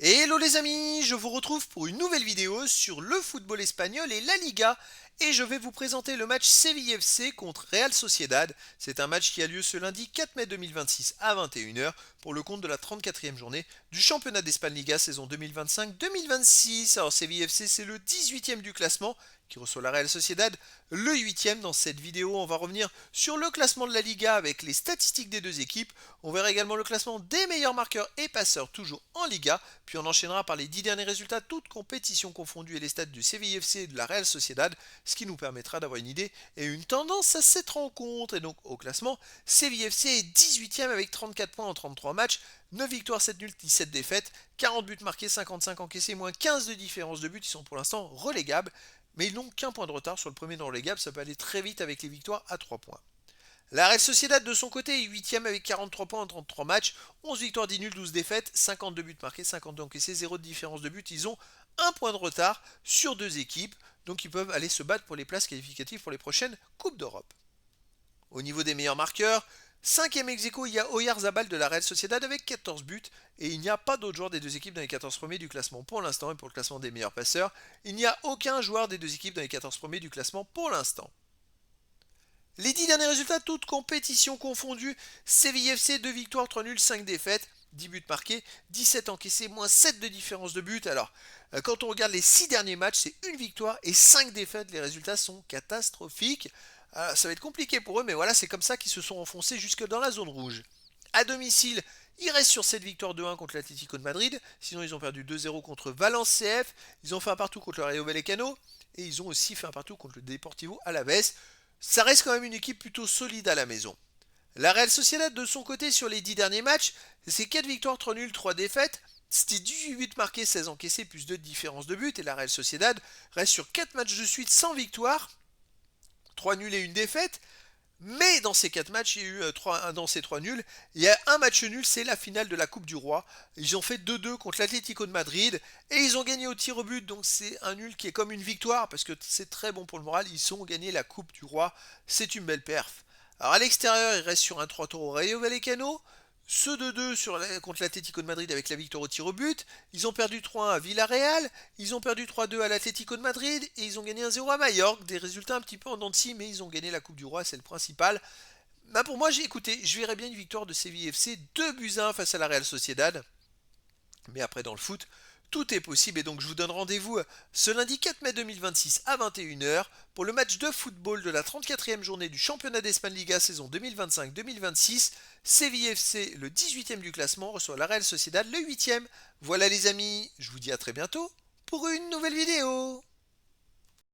Hello les amis, je vous retrouve pour une nouvelle vidéo sur le football espagnol et la Liga et je vais vous présenter le match Séville FC contre Real Sociedad. C'est un match qui a lieu ce lundi 4 mai 2026 à 21h pour le compte de la 34e journée du championnat d'Espagne Liga saison 2025-2026. Alors Séville FC c'est le 18e du classement qui reçoit la Real Sociedad, le 8e. Dans cette vidéo, on va revenir sur le classement de la Liga avec les statistiques des deux équipes. On verra également le classement des meilleurs marqueurs et passeurs toujours en Liga. Puis on enchaînera par les 10 derniers résultats, toutes compétitions confondues et les stats du Séville FC et de la Real Sociedad, ce qui nous permettra d'avoir une idée et une tendance à cette rencontre. Et donc au classement, Séville FC est 18e avec 34 points en 33 matchs, 9 victoires, 7 nuls, 17 défaites, 40 buts marqués, 55 encaissés, moins 15 de différence de buts. Ils sont pour l'instant relégables, mais ils n'ont qu'un point de retard sur le premier non relégable. Ça peut aller très vite avec les victoires à 3 points. La Real Sociedad de son côté est 8ème avec 43 points en 33 matchs, 11 victoires, 10 nuls, 12 défaites, 52 buts marqués, 52 encaissés, 0 de différence de but. Ils ont un point de retard sur deux équipes, donc ils peuvent aller se battre pour les places qualificatives pour les prochaines Coupes d'Europe. Au niveau des meilleurs marqueurs, 5ème ex-aequo, il y a Oyarzabal de la Real Sociedad avec 14 buts et il n'y a pas d'autres joueurs des deux équipes dans les 14 premiers du classement pour l'instant. Et pour le classement des meilleurs passeurs, il n'y a aucun joueur des deux équipes dans les 14 premiers du classement pour l'instant. Les 10 derniers résultats, toutes compétitions confondues, Séville FC 2 victoires, 3 nuls, 5 défaites, 10 buts marqués, 17 encaissés, moins 7 de différence de but. Alors, quand on regarde les 6 derniers matchs, c'est une victoire et 5 défaites. Les résultats sont catastrophiques. Alors, ça va être compliqué pour eux, mais voilà, c'est comme ça qu'ils se sont enfoncés jusque dans la zone rouge. À domicile, ils restent sur cette victoire 2-1 contre l'Atlético de Madrid. Sinon, ils ont perdu 2-0 contre Valence CF. Ils ont fait un partout contre le Rayo Vallecano. Et ils ont aussi fait un partout contre le Deportivo Alavés. Ça reste quand même une équipe plutôt solide à la maison. La Real Sociedad de son côté sur les 10 derniers matchs, c'est 4 victoires, 3 nuls, 3 défaites. C'était 18 buts marqués, 16 encaissés, plus 2 de différence de but. Et la Real Sociedad reste sur 4 matchs de suite sans victoire, 3 nuls et une défaite. Mais dans ces 4 matchs, il y a eu dans ces 3 nuls, il y a un match nul, c'est la finale de la Coupe du Roi. Ils ont fait 2-2 contre l'Atlético de Madrid et ils ont gagné au tir au but. Donc c'est un nul qui est comme une victoire parce que c'est très bon pour le moral. Ils ont gagné la Coupe du Roi. C'est une belle perf. Alors à l'extérieur, ils restent sur un 3 tours au Rayo Vallecano. Ce 2-2 contre l'Atlético de Madrid avec la victoire au tir au but. Ils ont perdu 3-1 à Villarreal. Ils ont perdu 3-2 à l'Atlético de Madrid. Et ils ont gagné 1-0 à Majorque. Des résultats un petit peu en dents de scie, mais ils ont gagné la Coupe du Roi, c'est le principal. Bah pour moi, j'ai écouté. Je verrais bien une victoire de Séville FC 2-1 face à la Real Sociedad. Mais après, dans le foot, tout est possible. Et donc, je vous donne rendez-vous ce lundi 4 mai 2026 à 21h pour le match de football de la 34e journée du championnat d'Espagne Liga saison 2025-2026. Séville FC, le 18e du classement, reçoit la Real Sociedad, le 8e. Voilà les amis, je vous dis à très bientôt pour une nouvelle vidéo.